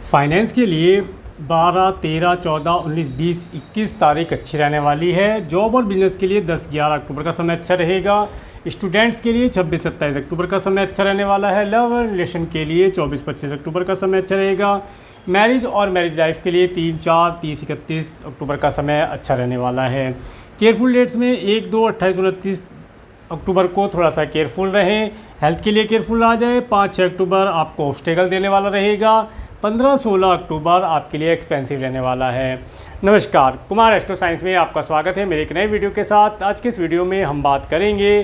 Finance के लिए 12, 13, 14, 19, 20, 21 तारीख अच्छी रहने वाली है। जॉब और बिजनेस के लिए 10, 11 अक्टूबर का समय अच्छा रहेगा। स्टूडेंट्स के लिए 26, 27 अक्टूबर का समय अच्छा रहने वाला है। लव एंड रिलेशन के लिए 24, 25 अक्टूबर का समय अच्छा रहेगा। मैरिज और मैरिज लाइफ के लिए 3, 4, 30, 31 अक्टूबर का समय अच्छा रहने वाला है। केयरफुल डेट्स में 1, 2, 28, 29 अक्टूबर को थोड़ा सा केयरफुल रहें। हेल्थ के लिए केयरफुल आ जाए। 5, 6 अक्टूबर आपको ऑब्स्टेकल देने वाला रहेगा। 15, 16 अक्टूबर आपके लिए एक्सपेंसिव रहने वाला है। नमस्कार, कुमार एस्ट्रो साइंस में आपका स्वागत है मेरे एक नए वीडियो के साथ। आज के इस वीडियो में हम बात करेंगे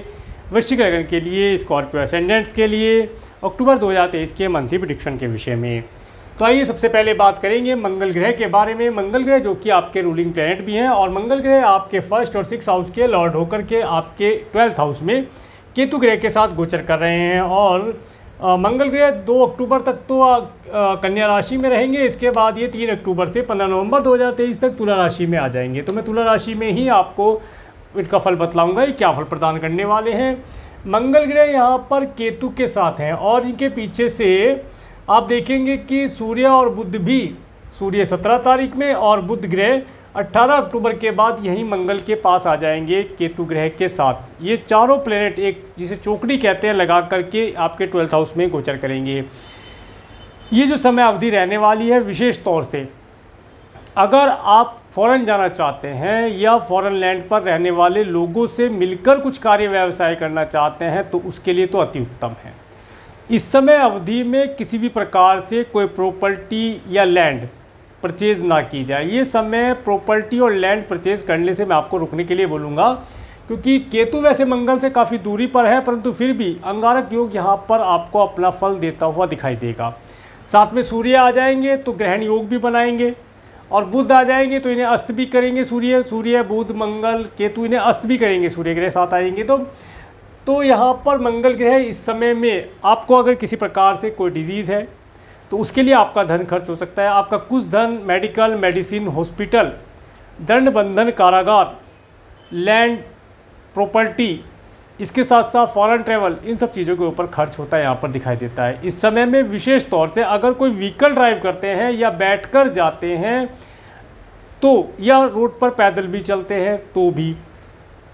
वृश्चिक लग्न के लिए, स्कॉर्पियो असेंडेंट्स के लिए अक्टूबर 2023 के मंथली प्रेडिक्शन के विषय में। तो आइए सबसे पहले बात करेंगे मंगल ग्रह के बारे में। मंगल ग्रह जो कि आपके रूलिंग प्लैनेट भी हैं, और मंगल ग्रह आपके फर्स्ट और 6 हाउस के लॉर्ड होकर के आपके 12th हाउस में केतु ग्रह के साथ गोचर कर रहे हैं। और मंगल ग्रह 2 अक्टूबर तक तो कन्या राशि में रहेंगे। इसके बाद ये 3 अक्टूबर से 15 नवंबर 2023 तक तुला राशि में आ जाएंगे। तो मैं तुला राशि में ही आपको इनका फल बतलाऊंगा, ये क्या फल प्रदान करने वाले हैं। मंगल ग्रह यहाँ पर केतु के साथ हैं, और इनके पीछे से आप देखेंगे कि सूर्य और बुध भी, सूर्य 17 तारीख में और बुध ग्रह 18 अक्टूबर के बाद यहीं मंगल के पास आ जाएंगे केतु ग्रह के साथ। ये चारों प्लेनेट एक जिसे चौकड़ी कहते हैं लगा करके आपके 12th हाउस में गोचर करेंगे। ये जो समय अवधि रहने वाली है, विशेष तौर से अगर आप फॉरेन जाना चाहते हैं या फॉरेन लैंड पर रहने वाले लोगों से मिलकर कुछ कार्य व्यवसाय करना चाहते हैं तो उसके लिए तो अति उत्तम है। इस समय अवधि में किसी भी प्रकार से कोई प्रॉपर्टी या लैंड परचेज ना की जाए। ये समय प्रॉपर्टी और लैंड परचेज करने से मैं आपको रुकने के लिए बोलूँगा, क्योंकि केतु वैसे मंगल से काफ़ी दूरी पर है, परंतु फिर भी अंगारक योग यहाँ पर आपको अपना फल देता हुआ दिखाई देगा। साथ में सूर्य आ जाएंगे तो ग्रहण योग भी बनाएंगे, और बुध आ जाएंगे तो इन्हें अस्त भी करेंगे। सूर्य बुध मंगल केतु इन्हें अस्त भी करेंगे, सूर्य ग्रह साथ आएंगे। तो यहाँ पर मंगल ग्रह इस समय में आपको अगर किसी प्रकार से कोई डिजीज़ है तो उसके लिए आपका धन खर्च हो सकता है। आपका कुछ धन मेडिकल, मेडिसिन, हॉस्पिटल, दंड बंधन, कारागार, लैंड, प्रॉपर्टी, इसके साथ साथ फॉरेन ट्रैवल, इन सब चीज़ों के ऊपर खर्च होता है यहाँ पर दिखाई देता है। इस समय में विशेष तौर से अगर कोई व्हीकल ड्राइव करते हैं या बैठकर जाते हैं तो, या रोड पर पैदल भी चलते हैं तो भी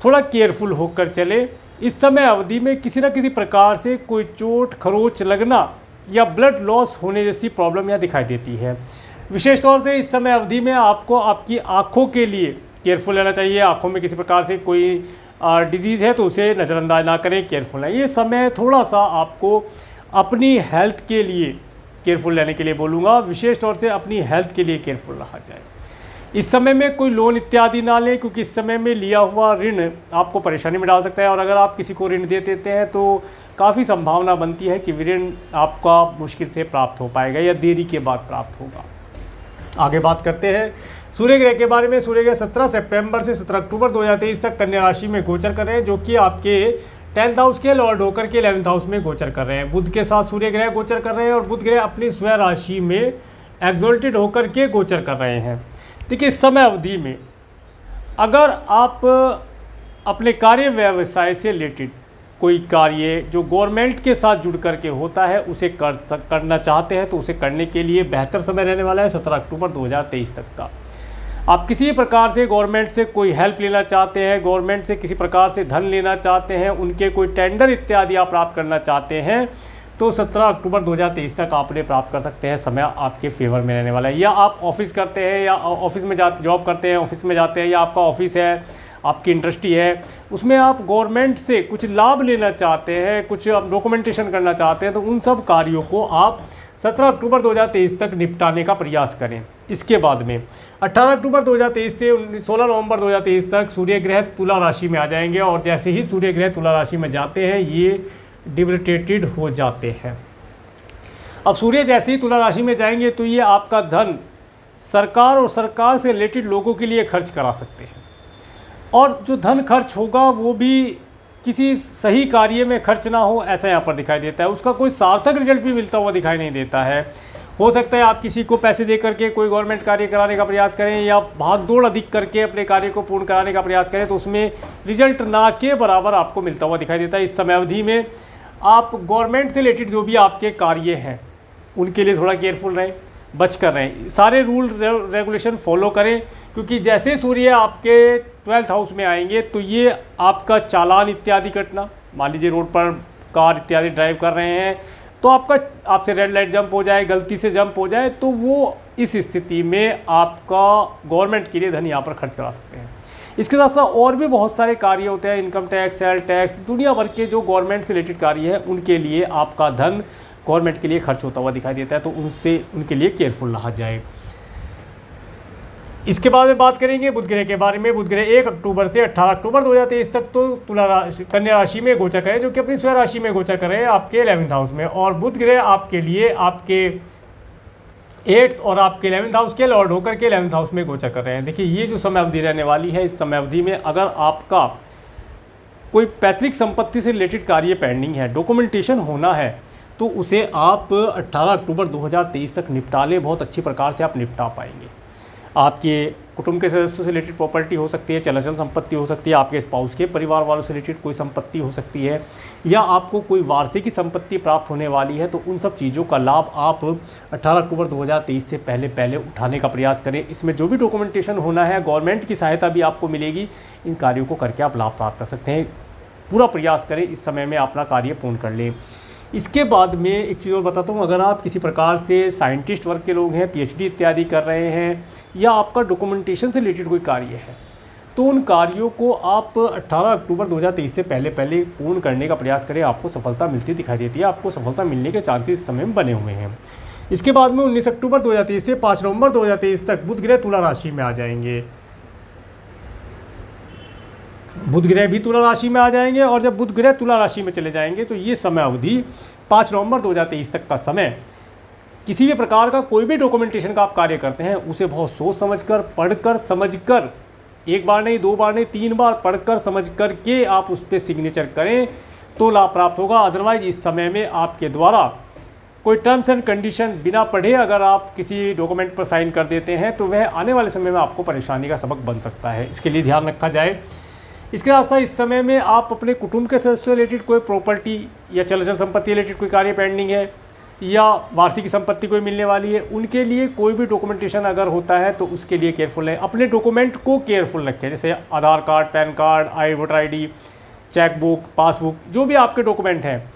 थोड़ा केयरफुल होकर चले। इस समय अवधि में किसी न किसी प्रकार से कोई चोट खरोच लगना या ब्लड लॉस होने जैसी प्रॉब्लम यहाँ दिखाई देती है। विशेष तौर से इस समय अवधि में आपको आपकी आँखों के लिए केयरफुल रहना चाहिए। आँखों में किसी प्रकार से कोई डिजीज़ है तो उसे नज़रअंदाज ना करें, केयरफुल है। ये समय थोड़ा सा आपको अपनी हेल्थ के लिए केयरफुल रहने के लिए बोलूँगा। विशेष तौर से अपनी हेल्थ के लिए केयरफुल रहा जाए। इस समय में कोई लोन इत्यादि ना लें, क्योंकि इस समय में लिया हुआ ऋण आपको परेशानी में डाल सकता है। और अगर आप किसी को ऋण दे देते हैं तो काफ़ी संभावना बनती है कि ऋण आपका मुश्किल से प्राप्त हो पाएगा या देरी के बाद प्राप्त होगा। आगे बात करते हैं सूर्य ग्रह के बारे में। सूर्य ग्रह 17 सितंबर से 17 अक्टूबर 2023 तक कन्या राशि में गोचर कर रहे हैं, जो कि आपके 10th हाउस के लॉर्ड होकर के 11th हाउस में गोचर कर रहे हैं। बुध के साथ सूर्य ग्रह गोचर कर रहे हैं, और बुध ग्रह अपनी स्वयं राशि में एग्जॉल्टेड होकर के गोचर कर रहे हैं। देखिए, इस समय अवधि में अगर आप अपने कार्य व्यवसाय से रिलेटेड कोई कार्य जो गवर्नमेंट के साथ जुड़ करके होता है उसे करना चाहते हैं तो उसे करने के लिए बेहतर समय रहने वाला है 17 अक्टूबर 2023 तक का। आप किसी प्रकार से गवर्नमेंट से कोई हेल्प लेना चाहते हैं, गवर्नमेंट से किसी प्रकार से धन लेना चाहते हैं, उनके कोई टेंडर इत्यादि आप प्राप्त करना चाहते हैं तो 17 अक्टूबर 2023 तक आप उन्हें प्राप्त कर सकते हैं। समय आपके फेवर में रहने वाला है। या आप ऑफिस करते हैं या ऑफिस में जॉब करते हैं, ऑफिस में जाते हैं, या आपका ऑफिस है, आपकी इंडस्ट्री है, उसमें आप गवर्नमेंट से कुछ लाभ लेना चाहते हैं, कुछ आप डॉक्यूमेंटेशन करना चाहते हैं, तो उन सब कार्यों को आप 17 अक्टूबर 2023 तक निपटाने का प्रयास करें। इसके बाद में 18 अक्टूबर 2023 से 16 नवंबर 2023 तक सूर्य ग्रह तुला राशि में आ जाएंगे, और जैसे ही सूर्य ग्रह तुला राशि में जाते हैं ये डिबिलिटेटेड हो जाते हैं। अब सूर्य जैसे ही तुला राशि में जाएंगे तो ये आपका धन सरकार और सरकार से रिलेटेड लोगों के लिए खर्च करा सकते हैं, और जो धन खर्च होगा वो भी किसी सही कार्य में खर्च ना हो ऐसा यहाँ पर दिखाई देता है। उसका कोई सार्थक रिजल्ट भी मिलता हुआ दिखाई नहीं देता है। हो सकता है आप किसी को पैसे दे करके कोई गवर्नमेंट कार्य कराने का प्रयास करें, या भाग दौड़ अधिक करके अपने कार्य को पूर्ण कराने का प्रयास करें, तो उसमें रिजल्ट ना के बराबर आपको मिलता हुआ दिखाई देता है। इस समय अवधि में आप गवर्नमेंट से रिलेटेड जो भी आपके कार्य हैं उनके लिए थोड़ा केयरफुल रहें। बच कर रहें, सारे रूल रेगुलेशन फॉलो करें, क्योंकि जैसे सूर्य आपके 12th हाउस में आएंगे तो ये आपका चालान इत्यादि कटना, मान लीजिए रोड पर कार इत्यादि ड्राइव कर रहे हैं तो आपसे रेड लाइट जंप हो जाए, गलती से जंप हो जाए, तो वो इस स्थिति में आपका गवर्नमेंट के लिए धन यहाँ पर खर्च करा सकते हैं। इसके साथ साथ और भी बहुत सारे कार्य होते हैं, इनकम टैक्स, सेल टैक्स, दुनिया भर के जो गवर्नमेंट से रिलेटेड कार्य है उनके लिए आपका धन गवर्नमेंट के लिए खर्च होता हुआ दिखाई देता है, तो उनके लिए केयरफुल रहा जाए। इसके बाद में बात करेंगे बुध ग्रह के बारे में। बुध ग्रह 1 अक्टूबर से 18 अक्टूबर 2023 तक तो कन्या राशि में गोचर करें, जो कि अपनी स्वयं राशि में गोचर करें आपके 11th हाउस में, और बुध ग्रह आपके लिए आपके 8th और आपके 11th हाउस के लॉर्ड होकर के 11th हाउस में गोचर कर रहे हैं। देखिए ये जो समय अवधि रहने वाली है, इस समय अवधि में अगर आपका कोई पैतृक संपत्ति से रिलेटेड कार्य पेंडिंग है, डॉक्यूमेंटेशन होना है, तो उसे आप 18 अक्टूबर 2023 तक निपटा लें, बहुत अच्छी प्रकार से आप निपटा पाएंगे। आपके कुटुंब के सदस्यों से रिलेटेड प्रॉपर्टी हो सकती है, चल संपत्ति हो सकती है, आपके स्पाउस के परिवार वालों से रिलेटेड कोई संपत्ति हो सकती है, या आपको कोई वार्षिकी संपत्ति प्राप्त होने वाली है, तो उन सब चीज़ों का लाभ आप 18 अक्टूबर 2023 से पहले उठाने का प्रयास करें। इसमें जो भी डॉक्यूमेंटेशन होना है, गवर्नमेंट की सहायता भी आपको मिलेगी, इन कार्यों को करके आप लाभ प्राप्त कर सकते हैं। पूरा प्रयास करें इस समय में अपना कार्य पूर्ण कर लें। इसके बाद में एक चीज़ और बताता हूँ, अगर आप किसी प्रकार से साइंटिस्ट वर्ग के लोग हैं, पीएचडी इत्यादि कर रहे हैं, या आपका डॉक्यूमेंटेशन से रिलेटेड कोई कार्य है, तो उन कार्यों को आप 18 अक्टूबर 2023 से पहले पूर्ण करने का प्रयास करें, आपको सफलता मिलती दिखाई देती है, आपको सफलता मिलने के चांसेस इस समय में बने हुए हैं। इसके बाद में 19 अक्टूबर 2023 से 5 नवंबर 2023 तक बुध ग्रह तुला राशि में आ जाएंगे। बुध ग्रह भी तुला राशि में आ जाएंगे, और जब बुध ग्रह तुला राशि में चले जाएंगे तो ये समय अवधि 5 नवंबर 2023 तक का समय, किसी भी प्रकार का कोई भी डॉक्यूमेंटेशन का आप कार्य करते हैं उसे बहुत सोच समझकर, पढ़कर, समझकर, एक बार नहीं, 2 बार नहीं, 3 बार पढ़कर समझ कर के आप उस पर सिग्नेचर करें तो लाभ प्राप्त होगा। अदरवाइज इस समय में आपके द्वारा कोई टर्म्स एंड कंडीशन बिना पढ़े अगर आप किसी डॉक्यूमेंट पर साइन कर देते हैं तो वह आने वाले समय में आपको परेशानी का सबक बन सकता है, इसके लिए ध्यान रखा जाए। इसके साथ साथ इस समय में आप अपने कुटुंब के सदस्यों से रिलेटेड कोई प्रॉपर्टी या चल संपत्ति रिलेटेड कोई कार्य पेंडिंग है, या वार्षिक संपत्ति कोई मिलने वाली है, उनके लिए कोई भी डॉक्यूमेंटेशन अगर होता है तो उसके लिए केयरफुल है। अपने डॉक्यूमेंट को केयरफुल रखें, जैसे Aadhaar card, PAN card, voter ID, chequebook, passbook, जो भी आपके डॉक्यूमेंट हैं,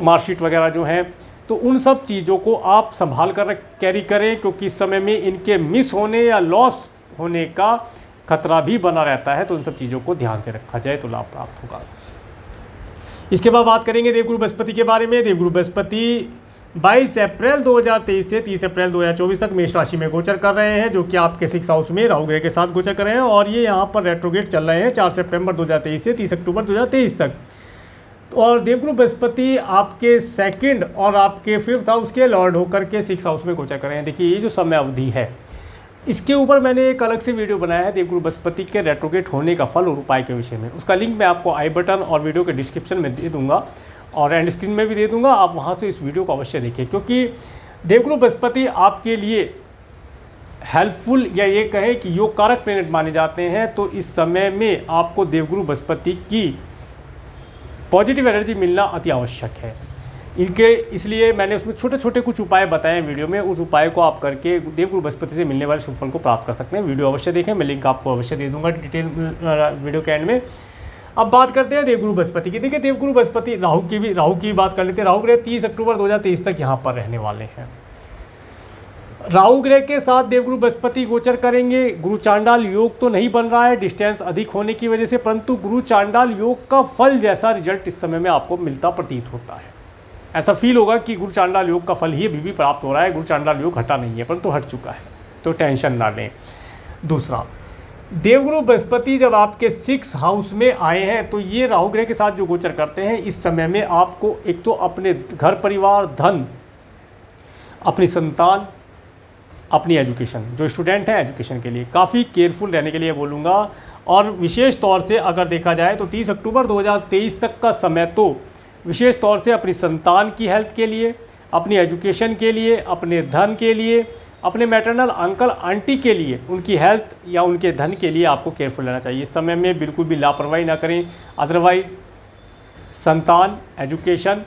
मार्कशीट वगैरह जो हैं, तो उन सब चीज़ों को आप संभाल कर कैरी करें, क्योंकि इस समय में इनके मिस होने या लॉस होने का खतरा भी बना रहता है, तो उन सब चीज़ों को ध्यान से रखा जाए तो लाभ प्राप्त होगा। इसके बाद बात करेंगे देवगुरु बृहस्पति के बारे में। देवगुरु बृहस्पति 22 अप्रैल 2023 से 30 अप्रैल 2024 तक मेष राशि में गोचर कर रहे हैं, जो कि आपके 6th हाउस में राहु ग्रह के साथ गोचर कर रहे हैं, और ये यहाँ पर रेट्रोगेट चल रहे हैं 4 सितंबर 2023 से 30 अक्टूबर 2023 तक। और देवगुरु बृहस्पति आपके 2nd और आपके 5th हाउस के लॉर्ड होकर के 6th हाउस में गोचर कर रहे हैं। देखिए ये जो समय अवधि है, इसके ऊपर मैंने एक अलग से वीडियो बनाया है देवगुरु बृहस्पति के रेट्रोगेट होने का फल और उपाय के विषय में। उसका लिंक मैं आपको आई बटन और वीडियो के डिस्क्रिप्शन में दे दूंगा, और एंड स्क्रीन में भी दे दूंगा, आप वहां से इस वीडियो को अवश्य देखिए, क्योंकि देवगुरु बृहस्पति आपके लिए हेल्पफुल, या ये कहें कि योग कारक प्लेनेट माने जाते हैं। तो इस समय में आपको देवगुरु बृहस्पति की पॉजिटिव एनर्जी मिलना अति आवश्यक है इनके, इसलिए मैंने उसमें छोटे छोटे कुछ उपाय बताए हैं वीडियो में। उस उपाय को आप करके देवगुरु बृहस्पति से मिलने वाले शुभ फल को प्राप्त कर सकते हैं। वीडियो अवश्य देखें, मैं लिंक आपको अवश्य दे दूंगा डिटेल वीडियो के एंड में। अब बात करते हैं देवगुरु बृहस्पति की। देखिए देवगुरु बृहस्पति राहु की बात कर लेते हैं। राहु ग्रह 30 अक्टूबर 2023 तक यहाँ पर रहने वाले हैं। राहु ग्रह के साथ देवगुरु बृहस्पति गोचर करेंगे। गुरु चांडाल योग तो नहीं बन रहा है डिस्टेंस अधिक होने की वजह से, परंतु गुरु चांडाल योग का फल जैसा रिजल्ट इस समय में आपको मिलता प्रतीत होता है। ऐसा फील होगा कि गुरु चांडाल योग का फल ही अभी भी प्राप्त हो रहा है, गुरु चांडाल योग हटा नहीं है, परंतु हट चुका है, तो टेंशन ना लें। दूसरा, देवगुरु बृहस्पति जब आपके 6th हाउस में आए हैं तो ये राहु ग्रह के साथ जो गोचर करते हैं, इस समय में आपको एक तो अपने घर परिवार, धन, अपनी संतान, अपनी एजुकेशन, जो स्टूडेंट हैं एजुकेशन के लिए काफ़ी केयरफुल रहने के लिए बोलूँगा। और विशेष तौर से अगर देखा जाए तो 30 अक्टूबर 2023 तक का समय तो विशेष तौर से अपनी संतान की हेल्थ के लिए, अपनी एजुकेशन के लिए, अपने धन के लिए, अपने मैटरनल अंकल आंटी के लिए, उनकी हेल्थ या उनके धन के लिए आपको केयरफुल रहना चाहिए। इस समय में बिल्कुल भी लापरवाही ना करें, अदरवाइज़ संतान, एजुकेशन,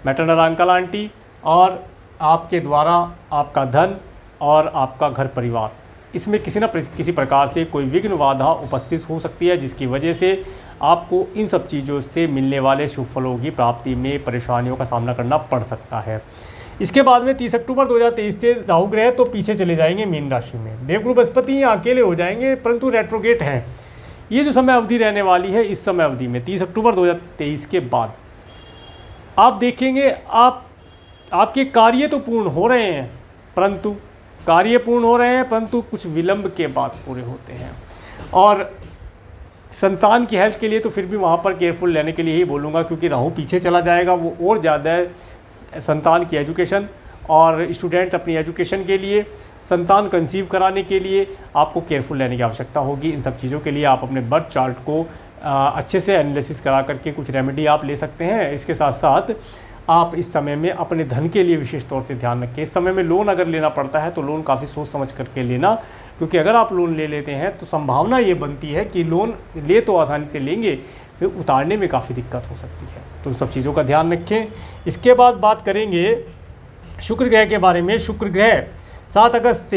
मैटरनल अंकल आंटी और आपके द्वारा आपका धन और आपका घर परिवार, इसमें किसी न किसी प्रकार से कोई विघ्न बाधा उपस्थित हो सकती है, जिसकी वजह से आपको इन सब चीज़ों से मिलने वाले शुभ फलों की प्राप्ति में परेशानियों का सामना करना पड़ सकता है। इसके बाद में 30 अक्टूबर 2023 से राहु ग्रह तो पीछे चले जाएंगे मीन राशि में। देवगुरु बृहस्पति यहाँ अकेले हो जाएंगे, परंतु रेट्रोगेट हैं। ये जो समय अवधि रहने वाली है, इस समय अवधि में 30 अक्टूबर 2023 के बाद आप देखेंगे आपके कार्य तो पूर्ण हो रहे हैं, परंतु कुछ विलंब के बाद पूरे होते हैं। और संतान की हेल्थ के लिए तो फिर भी वहाँ पर केयरफुल रहने के लिए ही बोलूँगा, क्योंकि राहु पीछे चला जाएगा, वो और ज़्यादा संतान की एजुकेशन और स्टूडेंट अपनी एजुकेशन के लिए, संतान कंसीव कराने के लिए आपको केयरफुल रहने की आवश्यकता होगी। इन सब चीज़ों के लिए आप अपने बर्थ चार्ट को अच्छे से एनालिसिस करा करके कुछ रेमेडी आप ले सकते हैं। इसके साथ साथ आप इस समय में अपने धन के लिए विशेष तौर से ध्यान रखें। इस समय में लोन अगर लेना पड़ता है तो लोन काफ़ी सोच समझ करके लेना, क्योंकि अगर आप लोन ले लेते हैं तो संभावना ये बनती है कि लोन ले तो आसानी से लेंगे, फिर उतारने में काफ़ी दिक्कत हो सकती है। तो उन सब चीज़ों का ध्यान रखें। इसके बाद बात करेंगे शुक्र ग्रह के बारे में। शुक्र ग्रह 7 अगस्त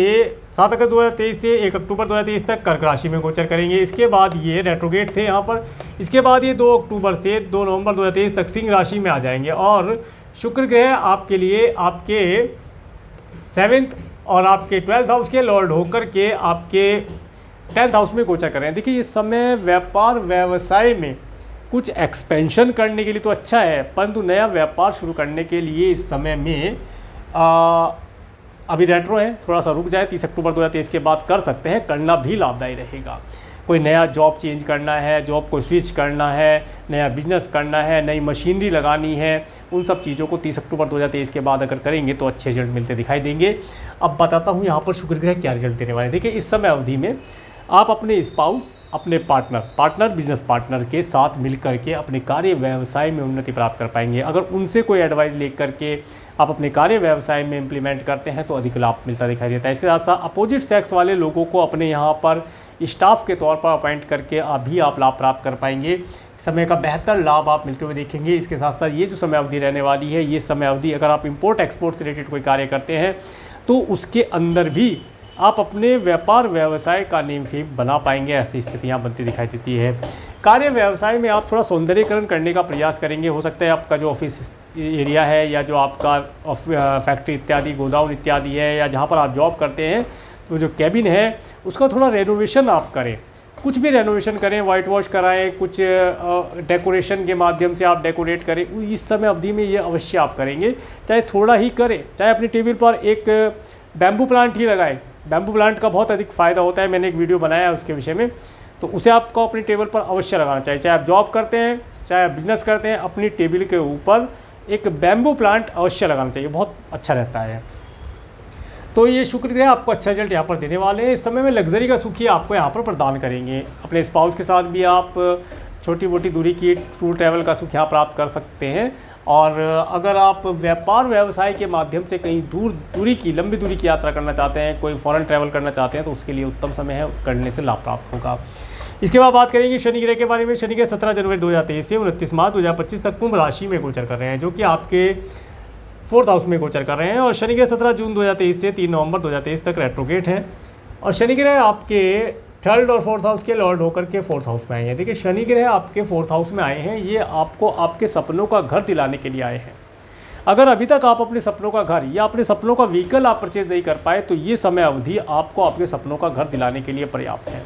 2023 से 1 अक्टूबर 2023 तक कर्क राशि में गोचर करेंगे। इसके बाद ये रेट्रोगेट थे यहाँ पर। इसके बाद ये 2 अक्टूबर से 2 नवंबर 2023 तक सिंह राशि में आ जाएंगे। और शुक्र ग्रह आपके लिए आपके 7th और आपके 12th हाउस के लॉर्ड होकर के आपके 10th हाउस में गोचर कर रहे हैं। देखिए, इस समय व्यापार व्यवसाय में कुछ एक्सपेंशन करने के लिए तो अच्छा है, परंतु नया व्यापार शुरू करने के लिए इस समय में अभी रेट्रो है, थोड़ा सा रुक जाए। 30 अक्टूबर 2023 के बाद कर सकते हैं, करना भी लाभदायी रहेगा। कोई नया जॉब चेंज करना है, जॉब को स्विच करना है, नया बिजनेस करना है, नई मशीनरी लगानी है, उन सब चीज़ों को 30 अक्टूबर 2023 के बाद अगर करेंगे तो अच्छे रिजल्ट मिलते दिखाई देंगे। अब बताता हूँ यहाँ पर शुक्र ग्रह क्या रिजल्ट देने वाले हैं। देखिए, इस समय अवधि में आप अपने स्पाउस, अपने पार्टनर बिजनेस पार्टनर के साथ मिलकर के अपने कार्य व्यवसाय में उन्नति प्राप्त कर पाएंगे। अगर उनसे कोई एडवाइस लेकर के आप अपने कार्य व्यवसाय में इम्प्लीमेंट करते हैं तो अधिक लाभ मिलता दिखाई देता है। इसके साथ साथ अपोजिट सेक्स वाले लोगों को अपने यहाँ पर स्टाफ के तौर पर अपॉइंट करके अभी आप लाभ प्राप्त कर पाएंगे। समय का बेहतर लाभ आप मिलते हुए देखेंगे। इसके साथ साथ ये जो समय अवधि रहने वाली है, ये समय अवधि अगर आप इम्पोर्ट एक्सपोर्ट से रिलेटेड कोई कार्य करते हैं तो उसके अंदर भी आप अपने व्यापार व्यवसाय का नेम फेम बना पाएंगे। ऐसी स्थितियाँ बनती दिखाई देती है। कार्य व्यवसाय में आप थोड़ा सौंदर्यीकरण करने का प्रयास करेंगे। हो सकता है आपका जो ऑफिस एरिया है या जो आपका फैक्ट्री इत्यादि, गोडाउन इत्यादि है, या जहाँ पर आप जॉब करते हैं तो जो कैबिन है उसका थोड़ा रेनोवेशन आप करें। कुछ भी रेनोवेशन करें, वाइट वॉश कराएं, कुछ डेकोरेशन के माध्यम से आप डेकोरेट करें। इस समय अवधि में ये अवश्य आप करेंगे, चाहे थोड़ा ही करें, चाहे अपनी टेबल पर एक बैम्बू प्लांट ही लगाएं। बैम्बू प्लांट का बहुत अधिक फ़ायदा होता है, मैंने एक वीडियो बनाया है उसके विषय में, तो उसे आपको अपनी टेबल पर अवश्य लगाना चाहिए। चाहे आप जॉब करते हैं, चाहे आप बिजनेस करते हैं, अपनी टेबल के ऊपर एक बैम्बू प्लांट अवश्य लगाना चाहिए, बहुत अच्छा रहता है। तो ये शुक्र ग्रह आपको अच्छा रिजल्ट यहाँ पर देने वाले हैं। इस समय में लग्जरी का सुख ही आपको यहाँ पर प्रदान करेंगे। अपने स्पाउस के साथ भी आप छोटी मोटी दूरी की टूर ट्रैवल का सुख यहाँ प्राप्त कर सकते हैं। और अगर आप व्यापार व्यवसाय के माध्यम से कहीं लंबी दूरी की यात्रा करना चाहते हैं, कोई फॉरेन ट्रैवल करना चाहते हैं, तो उसके लिए उत्तम समय है, करने से लाभ प्राप्त होगा। इसके बाद बात करेंगे शनि ग्रह के बारे में। शनि ग्रह 17 जनवरी 2023 से 29 मार्च 2025 तक कुंभ राशि में गोचर कर रहे हैं, जो कि आपके 4th हाउस में गोचर कर रहे हैं। और शनि ग्रह 17 जून 2023 से 3 नवंबर 2023 तक रेट्रोगेट हैं। और शनि ग्रह आपके 3rd और 4th हाउस के लॉर्ड होकर के 4th हाउस में आए हैं। देखिए, शनि ग्रह आपके 4th हाउस में आए हैं, ये आपको आपके सपनों का घर दिलाने के लिए आए हैं। अगर अभी तक आप अपने सपनों का घर या अपने सपनों का व्हीकल आप परचेज नहीं कर पाए, तो ये समय अवधि आपको आपके सपनों का घर दिलाने के लिए पर्याप्त है।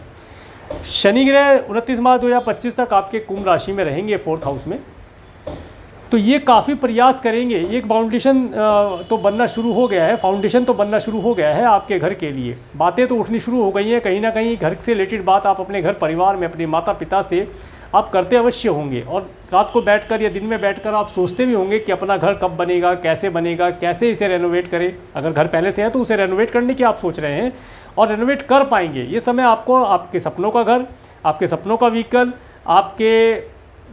शनि ग्रह 29 मार्च 2025 तक आपके कुंभ राशि में रहेंगे 4th हाउस में, तो ये काफ़ी प्रयास करेंगे। एक फाउंडेशन तो बनना शुरू हो गया है, आपके घर के लिए। बातें तो उठनी शुरू हो गई हैं, कहीं ना कहीं घर से रिलेटेड बात आप अपने घर परिवार में अपने माता पिता से आप करते अवश्य होंगे। और रात को बैठकर या दिन में बैठकर आप सोचते भी होंगे कि अपना घर कब बनेगा, कैसे इसे रेनोवेट करें। अगर घर पहले से है तो उसे रेनोवेट करने की आप सोच रहे हैं और रेनोवेट कर पाएंगे। ये समय आपको आपके सपनों का घर, आपके सपनों का व्हीकल,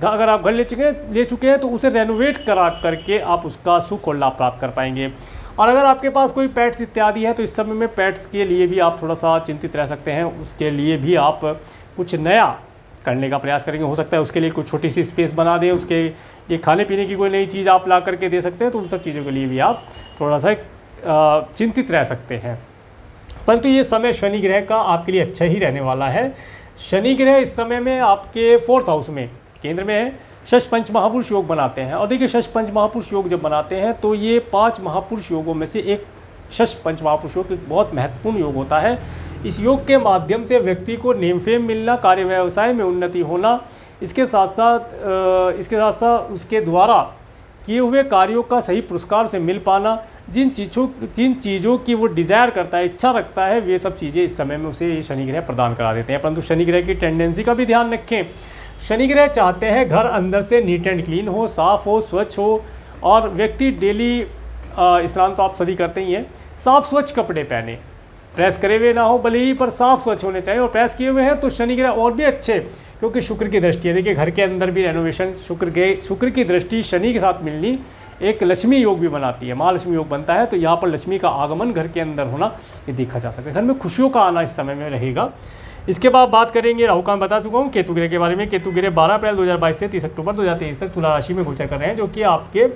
अगर आप घर ले चुके हैं तो उसे रेनोवेट करा करके आप उसका सुख और लाभ प्राप्त कर पाएंगे। और अगर आपके पास कोई पेट्स इत्यादि है तो इस समय में पेट्स के लिए भी आप थोड़ा सा चिंतित रह सकते हैं। उसके लिए भी आप कुछ नया करने का प्रयास करेंगे। हो सकता है उसके लिए कुछ छोटी सी स्पेस बना दें, उसके लिए खाने पीने की कोई नई चीज़ आप ला करके दे सकते हैं। तो उन सब चीज़ों के लिए भी आप थोड़ा सा चिंतित रह सकते हैं। परंतु ये समय शनि ग्रह का आपके लिए अच्छा ही रहने वाला है। शनि ग्रह इस समय में आपके 4th हाउस में केंद्र में है, शश पंच महापुरुष योग बनाते हैं। और देखिए शश पंच महापुरुष योग जब बनाते हैं तो ये 5 महापुरुष योगों में से एक शश पंच महापुरुष योग एक बहुत महत्वपूर्ण योग होता है। इस योग के माध्यम से व्यक्ति को नेम फेम मिलना, कार्य व्यवसाय में उन्नति होना, इसके साथ साथ उसके द्वारा किए हुए कार्यों का सही पुरस्कार से मिल पाना, जिन चीज़ों की वो डिज़ायर करता है, इच्छा रखता है, वे सब चीज़ें इस समय में उसे ये शनि ग्रह प्रदान करा देते हैं। परंतु शनि ग्रह की टेंडेंसी का भी ध्यान रखें। शनि ग्रह चाहते हैं घर अंदर से नीट एंड क्लीन हो, साफ़ हो, स्वच्छ हो, और व्यक्ति डेली स्नान तो आप सभी करते ही हैं, साफ़ स्वच्छ कपड़े पहने, प्रेस करे हुए ना हो भले ही, पर साफ़ स्वच्छ होने चाहिए। और प्रेस किए हुए हैं तो शनि ग्रह और भी अच्छे, क्योंकि शुक्र की दृष्टि है। देखिए घर के अंदर भी रेनोवेशन, शुक्र की दृष्टि शनि के साथ मिलनी एक लक्ष्मी योग भी बनाती है, महालक्ष्मी योग बनता है। तो यहाँ पर लक्ष्मी का आगमन घर के अंदर होना ये देखा जा सकता है। घर में खुशियों का आना इस समय में रहेगा। इसके बाद बात करेंगे राहु काल, बता चुका हूँ, केतु ग्रह के बारे में। केतु ग्रह 12 अप्रैल 2022 से 30 अक्टूबर 2023 तक तुला राशि में गोचर कर रहे हैं, जो कि आपके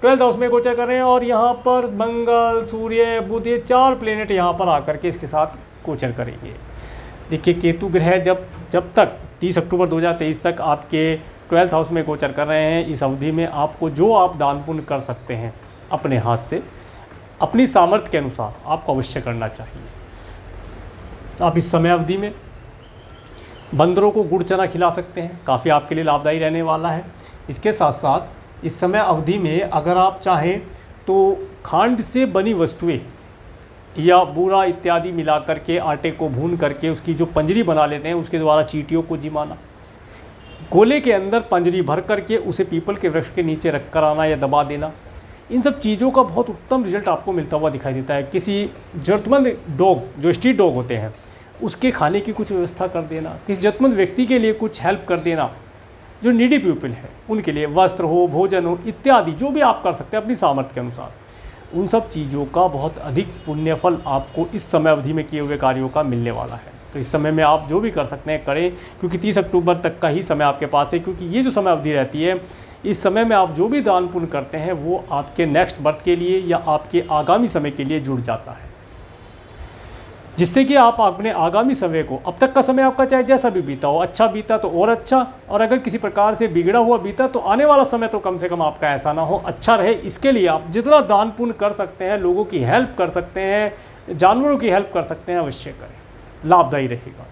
12th हाउस में गोचर कर रहे हैं। और यहाँ पर मंगल, सूर्य, बुध, ये 4 प्लेनेट यहाँ पर आकर के इसके साथ गोचर करेंगे। देखिए केतु ग्रह जब तक 30 अक्टूबर 2023 तक आपके 12th हाउस में गोचर कर रहे हैं, इस अवधि में आपको जो आप दान पुण्य कर सकते हैं अपने हाथ से, अपनी सामर्थ्य के अनुसार आपको अवश्य करना चाहिए। तो आप इस समय अवधि में बंदरों को गुड़ चना खिला सकते हैं, काफ़ी आपके लिए लाभदायी रहने वाला है। इसके साथ साथ इस समय अवधि में अगर आप चाहें तो खांड से बनी वस्तुएं या बूरा इत्यादि मिला करके आटे को भून करके उसकी जो पंजरी बना लेते हैं, उसके द्वारा चींटियों को जिमाना, गोले के अंदर पंजरी भर करके उसे पीपल के वृक्ष के नीचे रख कर आना या दबा देना, इन सब चीज़ों का बहुत उत्तम रिजल्ट आपको मिलता हुआ दिखाई देता है। किसी ज़रूरतमंद डॉग, जो स्ट्रीट डॉग होते हैं, उसके खाने की कुछ व्यवस्था कर देना, किसी ज़रूरतमंद व्यक्ति के लिए कुछ हेल्प कर देना, जो नीडी पीपल है उनके लिए वस्त्र हो, भोजन हो इत्यादि, जो भी आप कर सकते हैं अपनी सामर्थ्य के अनुसार, उन सब चीज़ों का बहुत अधिक पुण्यफल आपको इस समय अवधि में किए हुए कार्यों का मिलने वाला है। तो इस समय में आप जो भी कर सकते हैं करें, क्योंकि 30 अक्टूबर तक का ही समय आपके पास है। क्योंकि ये जो समय अवधि रहती है, इस समय में आप जो भी दान पुण्य करते हैं वो आपके नेक्स्ट बर्थ के लिए या आपके आगामी समय के लिए जुड़ जाता है, जिससे कि आप अपने आगामी समय को, अब तक का समय आपका चाहे जैसा भी बीता हो, अच्छा बीता तो और अच्छा, और अगर किसी प्रकार से बिगड़ा हुआ बीता तो आने वाला समय तो कम से कम आपका ऐसा ना हो, अच्छा रहे। इसके लिए आप जितना दान पुण्य कर सकते हैं, लोगों की हेल्प कर सकते हैं, जानवरों की हेल्प कर सकते हैं, अवश्य करें, लाभदायी रहेगा।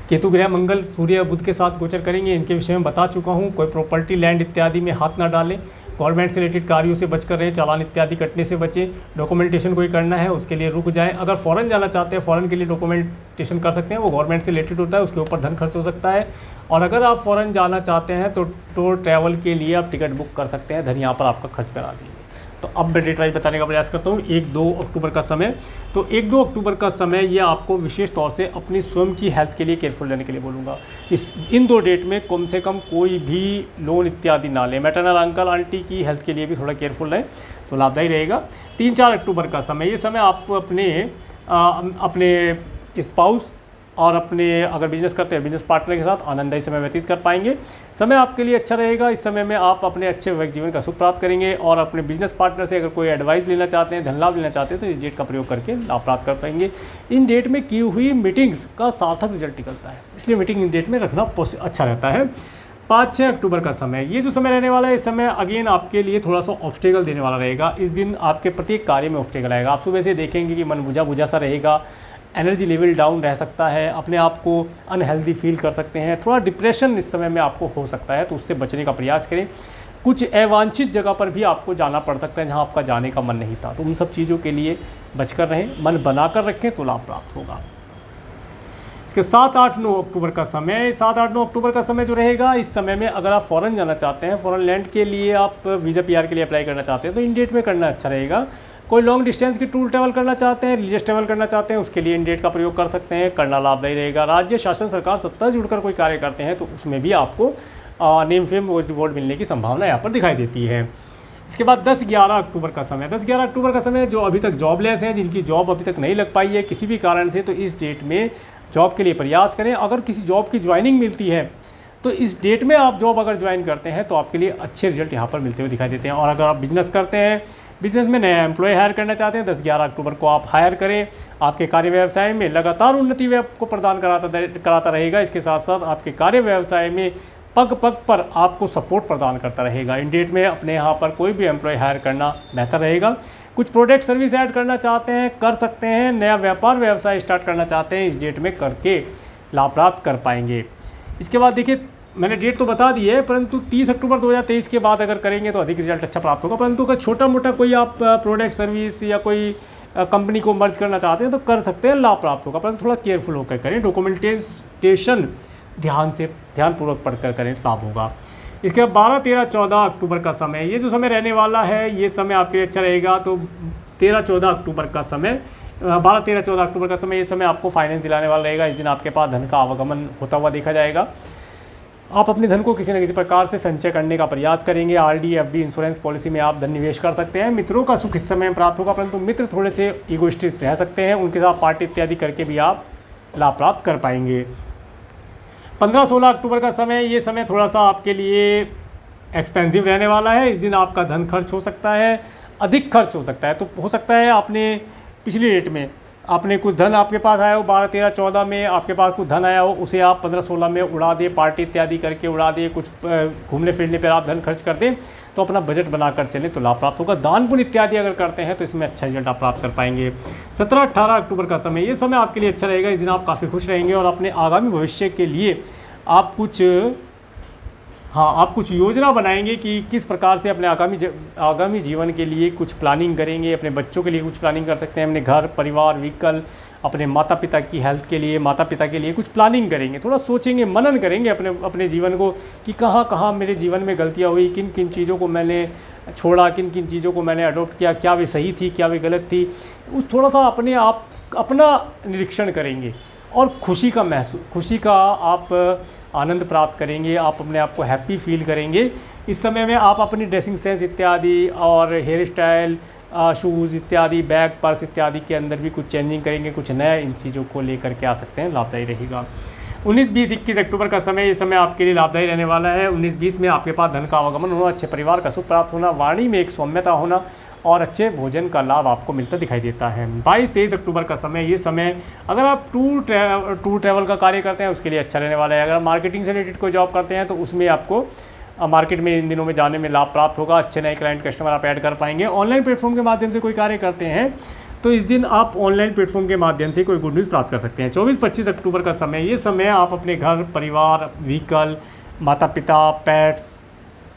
केतु ग्रह मंगल, सूर्य, बुध के साथ गोचर करेंगे, इनके विषय में बता चुका हूँ। कोई प्रॉपर्टी, लैंड इत्यादि में हाथ ना डालें, गवर्नमेंट से रिलेटेड कार्यों से बच कर रहें, चालान इत्यादि कटने से बचें, डॉक्यूमेंटेशन कोई करना है उसके लिए रुक जाएं। अगर फॉरेन जाना चाहते हैं, फॉरेन के लिए डॉक्यूमेंटेशन कर सकते हैं, वो गवर्नमेंट से रिलेटेड होता है, उसके ऊपर धन खर्च हो सकता है। और अगर आप फॉरेन जाना चाहते हैं तो टूर ट्रैवल के लिए आप टिकट बुक कर सकते हैं, धन यहाँ पर आपका खर्च करा दीजिए। तो अब मैं डेट वाइज बताने का प्रयास करता हूँ। 1-2 अक्टूबर का समय, तो 1-2 अक्टूबर का समय ये आपको विशेष तौर से अपनी स्वयं की हेल्थ के लिए केयरफुल रहने के लिए बोलूँगा। इन 2 डेट में कम से कम कोई भी लोन इत्यादि ना लें। मैटरनल अंकल आंटी की हेल्थ के लिए भी थोड़ा केयरफुल रहें तो लाभदायी रहेगा। 3-4 अक्टूबर का समय, ये समय आप अपने स्पाउस और अपने अगर बिजनेस करते हैं बिजनेस पार्टनर के साथ आनंददायी समय व्यतीत कर पाएंगे। समय आपके लिए अच्छा रहेगा। इस समय में आप अपने अच्छे वैवाहिक जीवन का सुख प्राप्त करेंगे और अपने बिजनेस पार्टनर से अगर कोई एडवाइस लेना चाहते हैं, धन लाभ लेना चाहते हैं, तो इस डेट का प्रयोग करके लाभ प्राप्त कर पाएंगे। इन डेट में की हुई मीटिंग्स का सार्थक रिजल्ट निकलता है, इसलिए मीटिंग इन डेट में रखना अच्छा रहता है। 5-6 अक्टूबर का समय, ये जो समय रहने वाला है, इस समय अगेन आपके लिए थोड़ा सा ऑब्स्टेकल देने वाला रहेगा। इस दिन आपके प्रत्येक कार्य में ऑब्स्टेकल आएगा। आप सुबह से देखेंगे कि मन बुझा बुझा सा रहेगा, एनर्जी लेवल डाउन रह सकता है, अपने आप को अनहेल्दी फील कर सकते हैं, थोड़ा डिप्रेशन इस समय में आपको हो सकता है, तो उससे बचने का प्रयास करें। कुछ अवांछित जगह पर भी आपको जाना पड़ सकता है जहां आपका जाने का मन नहीं था, तो उन सब चीज़ों के लिए बचकर रहें, मन बनाकर रखें तो लाभ प्राप्त होगा। इसके 7-8-9 अक्टूबर का समय, 7-8-9 अक्टूबर का समय जो रहेगा, इस समय में अगर आप फ़ॉरेन जाना चाहते हैं, फ़ॉरेन लैंड के लिए आप वीज़ा PR के लिए अप्लाई करना चाहते हैं, तो इन डेट में करना अच्छा रहेगा। कोई लॉन्ग डिस्टेंस की टूर ट्रैवल करना चाहते हैं, रिलीजियस ट्रैवल करना चाहते हैं, उसके लिए इन डेट का प्रयोग कर सकते हैं, करना लाभदायी रहेगा। राज्य शासन सरकार सत्ता से जुड़कर कोई कार्य करते हैं तो उसमें भी आपको नेम फेम रिवॉर्ड मिलने की संभावना यहाँ पर दिखाई देती है। इसके बाद 10-11 अक्टूबर का समय, 10-11 अक्टूबर का समय, जो अभी तक जॉबलेस हैं, जिनकी जॉब अभी तक नहीं लग पाई है किसी भी कारण से, तो इस डेट में जॉब के लिए प्रयास करें। अगर किसी जॉब की ज्वाइनिंग मिलती है तो इस डेट में आप जॉब अगर ज्वाइन करते हैं तो आपके लिए अच्छे रिजल्ट यहाँ पर मिलते हुए दिखाई देते हैं। और अगर आप बिजनेस करते हैं, बिजनेस में नया एम्प्लॉय हायर करना चाहते हैं 10-11 अक्टूबर को आप हायर करें। आपके कार्य व्यवसाय में लगातार उन्नति वे आपको प्रदान कराता रहेगा। इसके साथ साथ आपके कार्य व्यवसाय में पग पग पर आपको सपोर्ट प्रदान करता रहेगा। इन डेट में अपने यहाँ पर कोई भी एम्प्लॉय हायर करना बेहतर रहेगा। कुछ प्रोडक्ट सर्विस ऐड करना चाहते हैं कर सकते हैं। नया व्यापार व्यवसाय स्टार्ट करना चाहते हैं इस डेट में करके लाभ प्राप्त कर पाएंगे। इसके बाद देखिए मैंने डेट तो बता दी है, परंतु 30 अक्टूबर 2023 के बाद अगर करेंगे तो अधिक रिजल्ट अच्छा प्राप्त होगा। परंतु अगर छोटा मोटा कोई आप प्रोडक्ट सर्विस या कोई कंपनी को मर्ज करना चाहते हैं तो कर सकते हैं, लाभ प्राप्त होगा, परंतु थोड़ा केयरफुल होकर करें। डॉक्यूमेंटेशन ध्यानपूर्वक पढ़कर करें, लाभ होगा। इसके बाद 12, 13, 14 अक्टूबर का समय, ये जो समय रहने वाला है ये समय आपके लिए अच्छा रहेगा। तो 13, 14 अक्टूबर का समय 12, 13, 14 अक्टूबर का समय, ये समय आपको फाइनेंस दिलाने वाला रहेगा। इस दिन आपके पास धन का आवागमन होता हुआ देखा जाएगा। आप अपने धन को किसी न किसी प्रकार से संचय करने का प्रयास करेंगे। आरडी, एफडी, इंश्योरेंस पॉलिसी में आप धन निवेश कर सकते हैं। मित्रों का सुख इस समय में प्राप्त होगा, परंतु मित्र थोड़े से ईगोइस्टिक रह सकते हैं, उनके साथ पार्टी इत्यादि करके भी आप लाभ प्राप्त कर पाएंगे। 15, 16 अक्टूबर का समय, ये समय थोड़ा सा आपके लिए एक्सपेंसिव रहने वाला है। इस दिन आपका धन खर्च हो सकता है, अधिक खर्च हो सकता है। तो हो सकता है आपने पिछली डेट में आपने कुछ धन आपके पास आया हो, 12, 13, 14 में आपके पास कुछ धन आया हो, उसे आप 15, 16 में उड़ा दिए, पार्टी इत्यादि करके उड़ा दिए, कुछ घूमने फिरने पर आप धन खर्च कर दें, तो अपना बजट बनाकर चलें तो लाभ प्राप्त होगा। दान पुण्य इत्यादि अगर करते हैं तो इसमें अच्छा रिजल्ट आप प्राप्त कर पाएंगे। 17, 18 अक्टूबर का समय, ये समय आपके लिए अच्छा रहेगा। इस दिन आप काफ़ी खुश रहेंगे और अपने आगामी भविष्य के लिए आप कुछ योजना बनाएंगे कि किस प्रकार से अपने आगामी जीवन के लिए कुछ प्लानिंग करेंगे। अपने बच्चों के लिए कुछ प्लानिंग कर सकते हैं, अपने घर परिवार व्हीकल, अपने माता पिता की हेल्थ के लिए, माता पिता के लिए कुछ प्लानिंग करेंगे। थोड़ा सोचेंगे, मनन करेंगे अपने जीवन को कि कहाँ कहाँ मेरे जीवन में गलतियाँ हुई, किन किन चीज़ों को मैंने छोड़ा, किन किन चीज़ों को मैंने अडॉप्ट किया, क्या वे सही थी, क्या वे गलत थी। उस थोड़ा सा अपना निरीक्षण करेंगे और खुशी का आप आनंद प्राप्त करेंगे। आप अपने आप को हैप्पी फील करेंगे। इस समय में आप अपनी ड्रेसिंग सेंस इत्यादि और हेयर स्टाइल, शूज़ इत्यादि, बैग, पर्स इत्यादि के अंदर भी कुछ चेंजिंग करेंगे, कुछ नया इन चीज़ों को लेकर के आ सकते हैं, लाभदायी रहेगा। 19, 20, 21 अक्टूबर का समय, ये समय आपके लिए लाभदायी रहने वाला है। 19, 20 में आपके पास धन का आवागमन होना, अच्छे परिवार का सुख प्राप्त होना, वाणी में एक सौम्यता होना और अच्छे भोजन का लाभ आपको मिलता दिखाई देता है। 22, 23 अक्टूबर का समय, ये समय अगर आप टूर ट्रैवल का कार्य करते हैं उसके लिए अच्छा रहने वाला है। अगर मार्केटिंग से रिलेटेड कोई जॉब करते हैं तो उसमें आपको मार्केट में इन दिनों में जाने में लाभ प्राप्त होगा। अच्छे नए क्लाइंट कस्टमर आप ऐड कर पाएंगे। ऑनलाइन प्लेटफॉर्म के माध्यम से कोई कार्य करते हैं तो इस दिन आप ऑनलाइन प्लेटफॉर्म के माध्यम से कोई गुड न्यूज़ प्राप्त कर सकते हैं। 24, 25 अक्टूबर का समय, ये समय आप अपने घर परिवार व्हीकल, माता पिता, पेट्स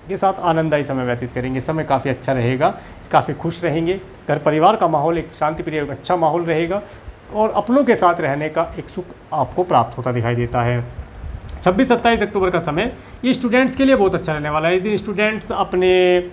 के साथ आनंददायी समय व्यतीत करेंगे। समय काफ़ी अच्छा रहेगा, काफ़ी खुश रहेंगे। घर परिवार का माहौल एक शांतिप्रिय अच्छा माहौल रहेगा और अपनों के साथ रहने का एक सुख आपको प्राप्त होता दिखाई देता है। 26, 27 अक्टूबर का समय, ये स्टूडेंट्स के लिए बहुत अच्छा रहने वाला है। इस दिन स्टूडेंट्स अपने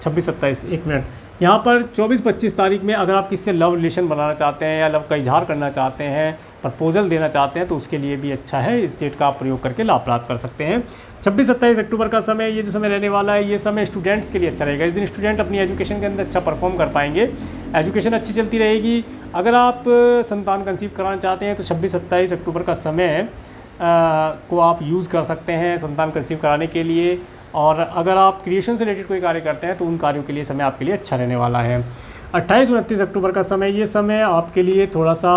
26, 27 एक मिनट यहाँ पर 24, 25 तारीख में अगर आप किससे लव रिलेशन बनाना चाहते हैं या लव का इजहार करना चाहते हैं, प्रपोजल देना चाहते हैं तो उसके लिए भी अच्छा है। इस डेट का आप प्रयोग करके लाभ प्राप्त कर सकते हैं। 26, 27 अक्टूबर का समय, ये जो समय रहने वाला है ये समय स्टूडेंट्स के लिए अच्छा रहेगा। इस दिन स्टूडेंट अपनी एजुकेशन के अंदर अच्छा परफॉर्म कर पाएंगे, एजुकेशन अच्छी चलती रहेगी। अगर आप संतान कंसीव कराना चाहते हैं तो 26, 27 अक्टूबर का समय को आप यूज़ कर सकते हैं संतान कंसीव कराने के लिए। और अगर आप क्रिएशन से रिलेटेड कोई कार्य करते हैं तो उन कार्यों के लिए समय आपके लिए अच्छा रहने वाला है। 28, 29 अक्टूबर का समय, ये समय आपके लिए थोड़ा सा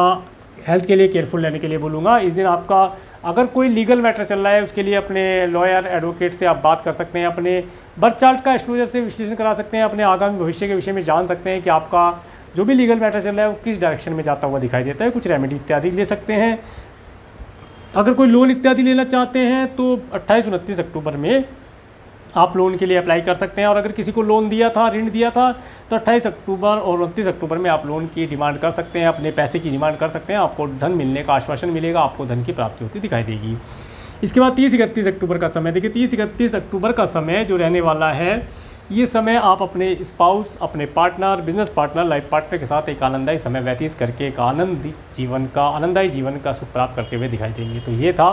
हेल्थ के लिए केयरफुल रहने के लिए बोलूँगा। इस दिन आपका अगर कोई लीगल मैटर चल रहा है उसके लिए अपने लॉयर एडवोकेट से आप बात कर सकते हैं, अपने बर्थ चार्ट का एस्ट्रोलॉजर से विश्लेषण करा सकते हैं, अपने आगामी भविष्य के विषय में जान सकते हैं कि आपका जो भी लीगल मैटर चल रहा है वो किस डायरेक्शन में जाता हुआ दिखाई देता है। कुछ रेमेडी इत्यादि ले सकते हैं। अगर कोई लोन इत्यादि लेना चाहते हैं तो 28, 29 अक्टूबर में आप लोन के लिए अप्लाई कर सकते हैं। और अगर किसी को लोन दिया था, ऋण दिया था, तो 28 अक्टूबर और 29 अक्टूबर में आप लोन की डिमांड कर सकते हैं, अपने पैसे की डिमांड कर सकते हैं। आपको धन मिलने का आश्वासन मिलेगा, आपको धन की प्राप्ति होती दिखाई देगी। इसके बाद 30, 31 अक्टूबर का समय, देखिए 30, 31 अक्टूबर का समय जो रहने वाला है ये समय आप अपने स्पाउस, अपने partner, business partner, life partner के साथ एक आनंददायी समय व्यतीत करके एक आनंददायी जीवन का सुख प्राप्त करते हुए दिखाई देंगे। तो ये था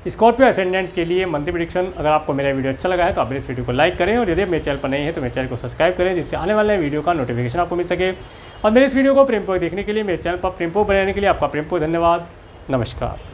स्कॉर्पियो एसेंडेंट्स के लिए मंथली प्रेडिक्शन। अगर आपको मेरा वीडियो अच्छा लगा है तो आप इस वीडियो को लाइक करें और यदि मेरे चैनल पर नहीं है तो मेरे चैनल को सब्सक्राइब करें, जिससे आने वाले वीडियो का नोटिफिकेशन आपको मिल सके। और मेरे इस वीडियो को प्रेमपूर्वक देखने के लिए, मेरे चैनल पर प्रेमपूर्वक बनाने के लिए आपका प्रेमपूर्वक धन्यवाद। नमस्कार।